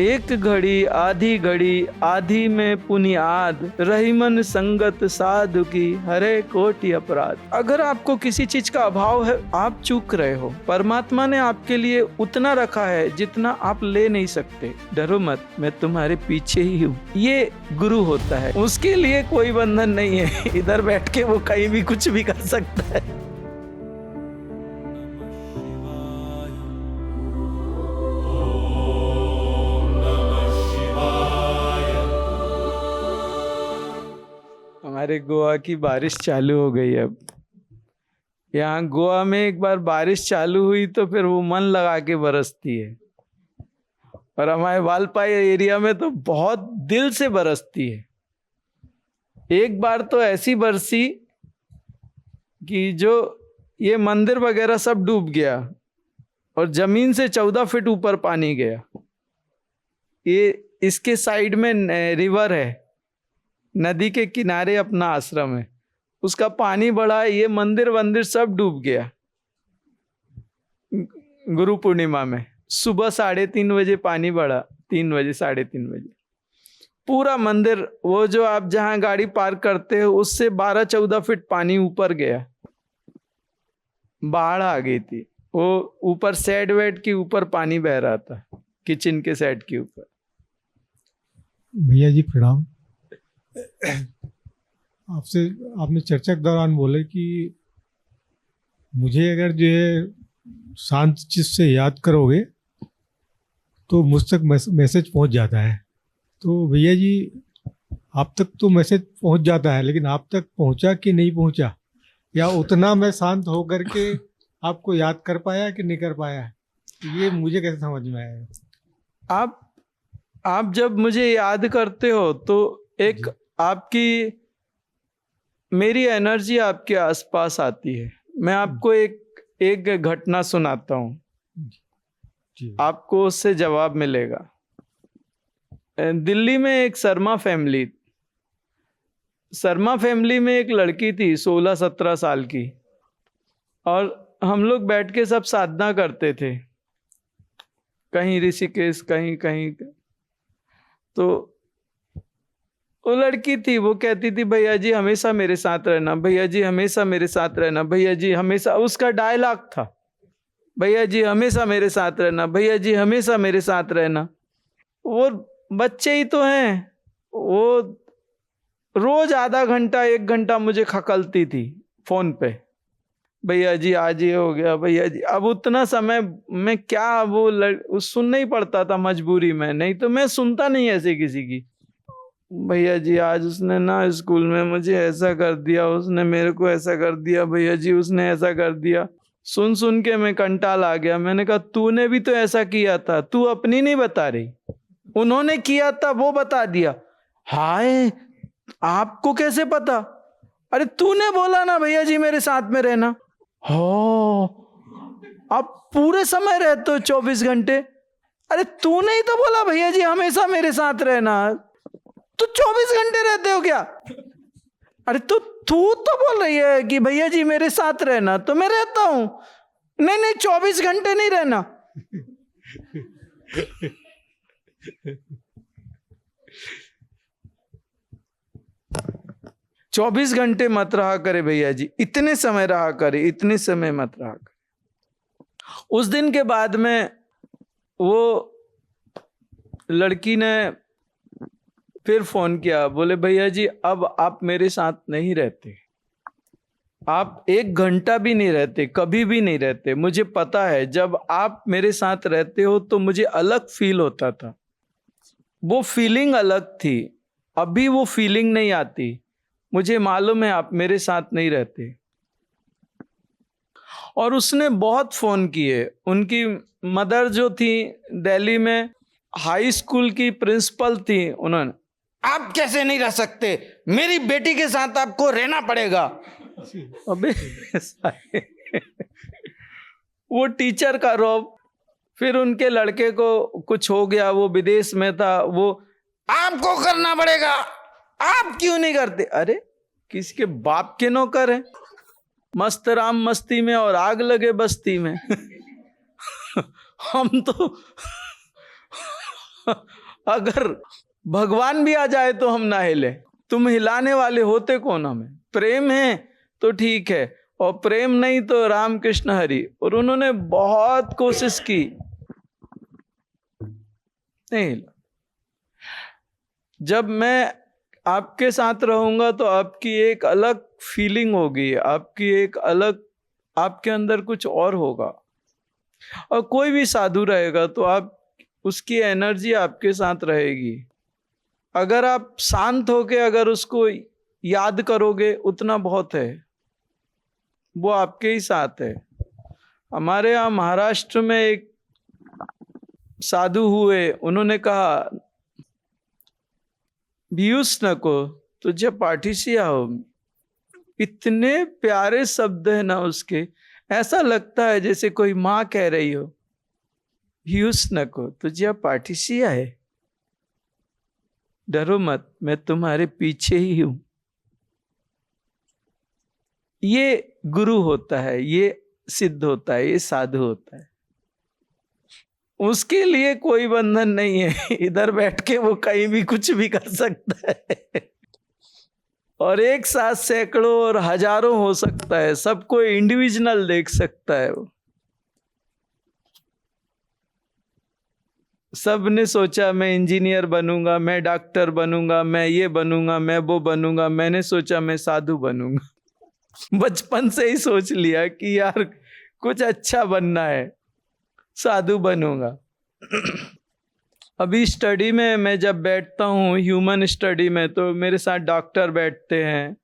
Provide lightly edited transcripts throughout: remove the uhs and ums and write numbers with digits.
एक घड़ी आधी में पुनियाद, रहीमन संगत साधु की हरे कोटि अपराध। अगर आपको किसी चीज का अभाव है, आप चूक रहे हो। परमात्मा ने आपके लिए उतना रखा है जितना आप ले नहीं सकते। डरो मत, मैं तुम्हारे पीछे ही हूँ। ये गुरु होता है, उसके लिए कोई बंधन नहीं है। इधर बैठ के वो कहीं भी कुछ भी कर सकता है। हमारे गोवा की बारिश चालू हो गई। अब यहाँ गोवा में एक बार बारिश चालू हुई तो फिर वो मन लगा के बरसती है, और हमारे वालपाई एरिया में तो बहुत दिल से बरसती है। एक बार तो ऐसी बरसी कि जो ये मंदिर वगैरह सब डूब गया और जमीन से 14 फीट ऊपर पानी गया। ये इसके साइड में रिवर है, नदी के किनारे अपना आश्रम है, उसका पानी बढ़ा, ये मंदिर वंदिर सब डूब गया। गुरु पूर्णिमा में सुबह 3:30 बजे पानी बढ़ा, 3 बजे 3:30 बजे पूरा मंदिर, वो जो आप जहां गाड़ी पार्क करते हो उससे 12-14 फीट पानी ऊपर गया। बाढ़ आ गई थी। वो ऊपर सेड वेड के ऊपर पानी बह रहा था, किचन के सेट के ऊपर। भैया जी प्रणाम। आपने चर्चा के दौरान बोले कि मुझे अगर जो है शांत चित्त से याद करोगे तो मुझ तक मैसेज पहुंच जाता है। तो भैया जी, आप तक तो मैसेज पहुंच जाता है, लेकिन आप तक पहुंचा कि नहीं पहुंचा, या उतना मैं शांत होकर के आपको याद कर पाया कि नहीं कर पाया, ये मुझे कैसे समझ में आएगा? आप जब मुझे याद करते हो तो एक आपकी मेरी एनर्जी आपके आसपास आती है। मैं आपको एक घटना सुनाता हूँ, आपको उससे जवाब मिलेगा। दिल्ली में एक शर्मा फैमिली में एक लड़की थी 16-17 साल की, और हम लोग बैठ के सब साधना करते थे, कहीं ऋषिकेश कहीं कहीं। तो वो लड़की थी, वो कहती थी भैया जी हमेशा मेरे साथ रहना, भैया जी हमेशा मेरे साथ रहना, भैया जी हमेशा। उसका डायलॉग था भैया जी हमेशा मेरे साथ रहना, भैया जी हमेशा मेरे साथ रहना। वो बच्चे ही तो हैं, वो रोज आधा घंटा 1 घंटा मुझे खकलती थी फोन पे, भैया जी आज ये हो गया, भैया जी। अब उतना समय में क्या वो सुनना ही पड़ता था मजबूरी में, नहीं तो मैं सुनता नहीं ऐसे किसी की। भैया जी आज उसने ना स्कूल में मुझे ऐसा कर दिया, उसने मेरे को ऐसा कर दिया, भैया जी उसने ऐसा कर दिया। सुन सुन के मैं कंटाल आ गया। मैंने कहा तूने भी तो ऐसा किया था, तू अपनी नहीं बता रही, उन्होंने किया था वो बता दिया। हाय आपको कैसे पता? अरे तूने बोला ना भैया जी मेरे साथ में रहना। हो आप पूरे समय रहते हो 24 घंटे। अरे तूने ही तो बोला भैया जी हमेशा मेरे साथ रहना, तू 24 घंटे रहते हो क्या? अरे तू तो बोल रही है कि भैया जी मेरे साथ रहना, तो मैं रहता हूं। नहीं 24 घंटे नहीं रहना। 24 घंटे मत रहा करे भैया जी, इतने समय रहा करे, इतने समय मत रहा करे। उस दिन के बाद में वो लड़की ने फिर फोन किया, बोले भैया जी अब आप मेरे साथ नहीं रहते, आप 1 घंटा भी नहीं रहते, कभी भी नहीं रहते। मुझे पता है जब आप मेरे साथ रहते हो तो मुझे अलग फील होता था, वो फीलिंग अलग थी, अभी वो फीलिंग नहीं आती। मुझे मालूम है आप मेरे साथ नहीं रहते। और उसने बहुत फोन किए। उनकी मदर जो थी दिल्ली में हाई स्कूल की प्रिंसिपल थी, उन्होंने आप कैसे नहीं रह सकते, मेरी बेटी के साथ आपको रहना पड़ेगा। अबे वो टीचर का रौब। फिर उनके लड़के को कुछ हो गया, वो विदेश में था, वो आपको करना पड़ेगा, आप क्यों नहीं करते? अरे किसके बाप के नौकर हैं, मस्त राम मस्ती में और आग लगे बस्ती में। हम अगर भगवान भी आ जाए तो हम ना हिले। तुम हिलाने वाले होते कौन? हमें प्रेम है तो ठीक है, और प्रेम नहीं तो राम कृष्ण हरि। और उन्होंने बहुत कोशिश की, नहीं हिला। जब मैं आपके साथ रहूंगा तो आपकी एक अलग फीलिंग होगी, आपकी एक अलग, आपके अंदर कुछ और होगा। और कोई भी साधु रहेगा तो आप, उसकी एनर्जी आपके साथ रहेगी। अगर आप शांत होके अगर उसको याद करोगे उतना बहुत है, वो आपके ही साथ है। हमारे यहाँ महाराष्ट्र में एक साधु हुए, उन्होंने कहा भियूस नको तुझे पाठीशी आहो। इतने प्यारे शब्द है ना उसके, ऐसा लगता है जैसे कोई माँ कह रही हो, भियूस नको तुझे पाठीशी आहे, डरो मत मैं तुम्हारे पीछे ही हूं। ये गुरु होता है, ये सिद्ध होता है, ये साधु होता है। उसके लिए कोई बंधन नहीं है, इधर बैठ के वो कहीं भी कुछ भी कर सकता है। और एक साथ सैकड़ों और हजारों हो सकता है, सबको इंडिविजुअल देख सकता है वो। सब ने सोचा मैं इंजीनियर बनूंगा, मैं डॉक्टर बनूंगा, मैं ये बनूंगा, मैं वो बनूंगा। मैंने सोचा मैं साधु बनूंगा। बचपन से ही सोच लिया कि यार कुछ अच्छा बनना है, साधु बनूंगा। अभी स्टडी में मैं जब बैठता हूँ, ह्यूमन स्टडी में, तो मेरे साथ डॉक्टर बैठते हैं,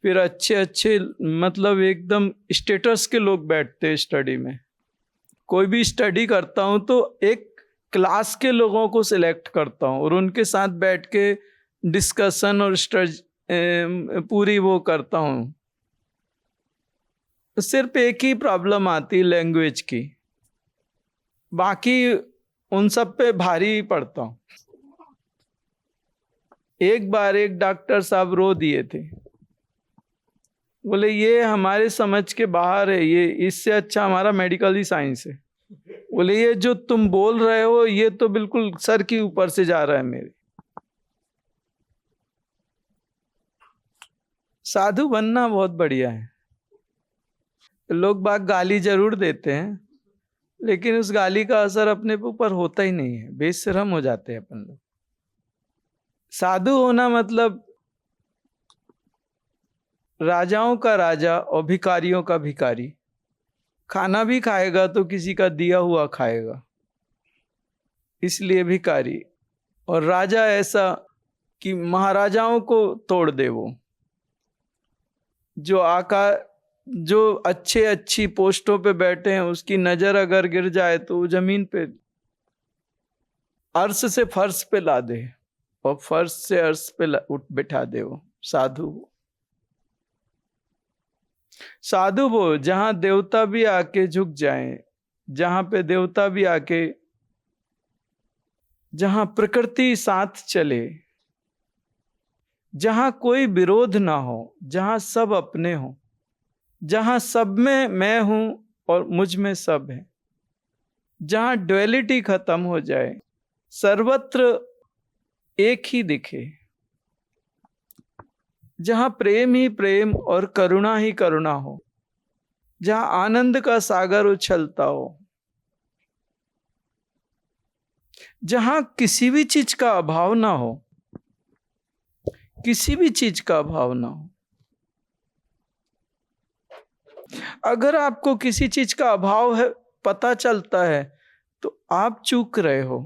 फिर अच्छे अच्छे मतलब एकदम स्टेटस के लोग बैठते हैं स्टडी में। कोई भी स्टडी करता हूँ तो एक क्लास के लोगों को सिलेक्ट करता हूँ और उनके साथ बैठ के डिस्कशन और पूरी वो करता हूँ। सिर्फ एक ही प्रॉब्लम आती लैंग्वेज की, बाकी उन सब पे भारी पड़ता हूँ। एक बार एक डॉक्टर साहब रो दिए थे, बोले ये हमारे समझ के बाहर है, ये इससे अच्छा हमारा मेडिकल ही साइंस है। बोले ये जो तुम बोल रहे हो ये तो बिल्कुल सर के ऊपर से जा रहा है मेरे। साधु बनना बहुत बढ़िया है। लोग बाग गाली जरूर देते हैं, लेकिन उस गाली का असर अपने ऊपर होता ही नहीं है, बेशरम हो जाते हैं अपन लोग। साधु होना मतलब राजाओं का राजा और भिखारियों का भिखारी। खाना भी खाएगा तो किसी का दिया हुआ खाएगा, इसलिए भिखारी। और राजा ऐसा कि महाराजाओं को तोड़ दे वो, जो अच्छे अच्छी पोस्टों पे बैठे हैं उसकी नजर अगर गिर जाए तो वो जमीन पे, अर्श से फर्श पे ला दे और फर्श से अर्श पे उठ बिठा दे। वो साधु। साधु वो जहां देवता भी आके झुक जाएं, जहां पे देवता भी आके, जहां प्रकृति साथ चले, जहां कोई विरोध ना हो, जहां सब अपने हो, जहां सब में मैं हूं और मुझ में सब है, जहां ड्युअलिटी खत्म हो जाए, सर्वत्र एक ही दिखे, जहां प्रेम ही प्रेम और करुणा ही करुणा हो, जहां आनंद का सागर उछलता हो, जहां किसी भी चीज का अभाव ना हो, किसी भी चीज का अभाव ना हो। अगर आपको किसी चीज का अभाव है पता चलता है तो आप चूक रहे हो।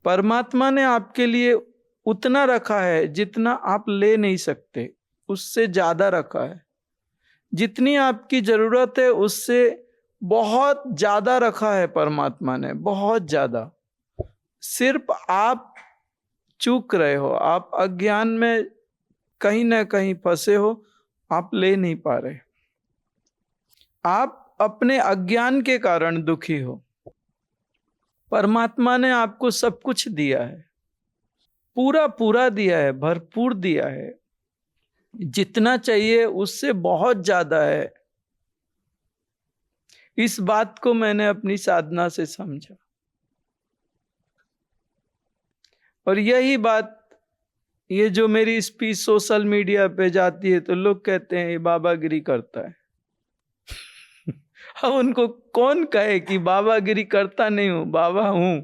परमात्मा ने आपके लिए उतना रखा है जितना आप ले नहीं सकते, उससे ज्यादा रखा है। जितनी आपकी जरूरत है उससे बहुत ज्यादा रखा है परमात्मा ने, बहुत ज्यादा। सिर्फ आप चूक रहे हो, आप अज्ञान में कहीं ना कहीं फंसे हो, आप ले नहीं पा रहे। आप अपने अज्ञान के कारण दुखी हो। परमात्मा ने आपको सब कुछ दिया है, पूरा पूरा दिया है, भरपूर दिया है, जितना चाहिए उससे बहुत ज्यादा है। इस बात को मैंने अपनी साधना से समझा। और यही बात, ये जो मेरी स्पीच सोशल मीडिया पे जाती है तो लोग कहते हैं ये बाबागिरी करता है। अब उनको कौन कहे कि बाबागिरी करता नहीं हूं, बाबा हूं,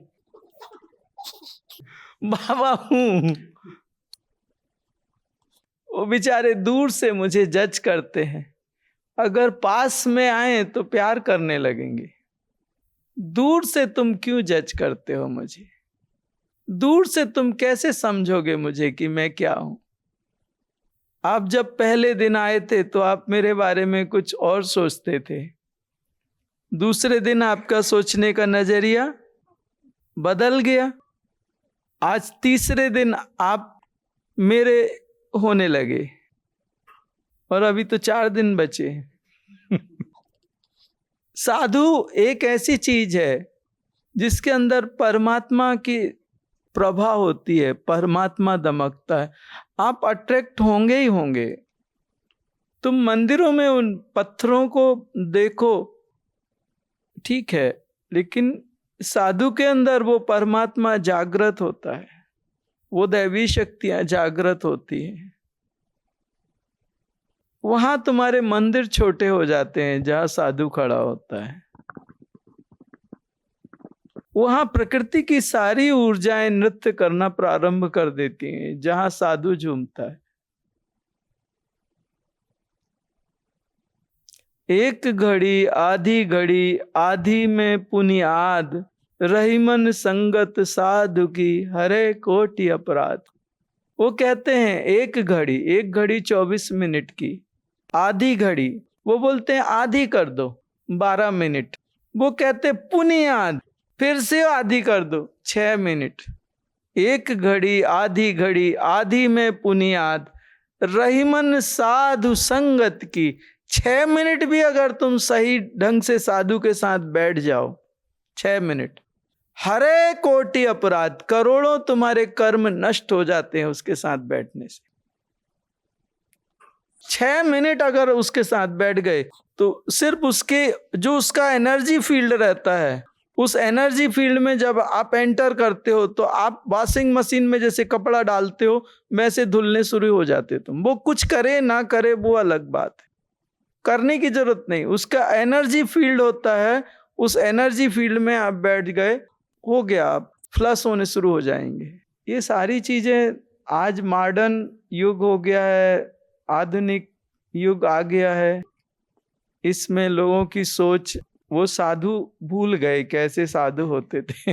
बाबा हूं। वो बेचारे दूर से मुझे जज करते हैं, अगर पास में आए तो प्यार करने लगेंगे। दूर से तुम क्यों जज करते हो मुझे? दूर से तुम कैसे समझोगे मुझे कि मैं क्या हूं? आप जब पहले दिन आए थे तो आप मेरे बारे में कुछ और सोचते थे, दूसरे दिन आपका सोचने का नजरिया बदल गया, आज तीसरे दिन आप मेरे होने लगे, और अभी तो 4 दिन बचे। साधु एक ऐसी चीज है जिसके अंदर परमात्मा की प्रभा होती है, परमात्मा दमकता है, आप अट्रैक्ट होंगे ही होंगे। तुम मंदिरों में उन पत्थरों को देखो, ठीक है, लेकिन साधु के अंदर वो परमात्मा जागृत होता है, वो दैवी शक्तियां जागृत होती हैं। वहां तुम्हारे मंदिर छोटे हो जाते हैं जहां साधु खड़ा होता है। वहां प्रकृति की सारी ऊर्जाएं नृत्य करना प्रारंभ कर देती हैं जहां साधु झूमता है। एक घड़ी आधी में पुनियाद, रहीमन संगत साधु की हरे कोटि अपराध। वो कहते हैं एक घड़ी 24 मिनट की, आधी घड़ी वो बोलते हैं आधी कर दो 12 मिनट, वो कहते पुनियाद फिर से आधी कर दो 6 मिनट। एक घड़ी आधी में पुनियाद, रहीमन साधु संगत की। 6 मिनट भी अगर तुम सही ढंग से साधु के साथ बैठ जाओ, 6 मिनट, हरे कोटि अपराध, करोड़ों तुम्हारे कर्म नष्ट हो जाते हैं उसके साथ बैठने से। 6 मिनट अगर उसके साथ बैठ गए तो सिर्फ उसके जो उसका एनर्जी फील्ड रहता है, उस एनर्जी फील्ड में जब आप एंटर करते हो तो आप वॉशिंग मशीन में जैसे कपड़ा डालते हो वैसे धुलने शुरू हो जाते तुम। वो कुछ करे ना करे वो अलग बात है, करने की जरूरत नहीं, उसका एनर्जी फील्ड होता है, उस एनर्जी फील्ड में आप बैठ गए, हो गया, आप फ्लश होने शुरू हो जाएंगे। ये सारी चीजें, आज मॉडर्न युग हो गया है, आधुनिक युग आ गया है, इसमें लोगों की सोच, वो साधु भूल गए कैसे साधु होते थे।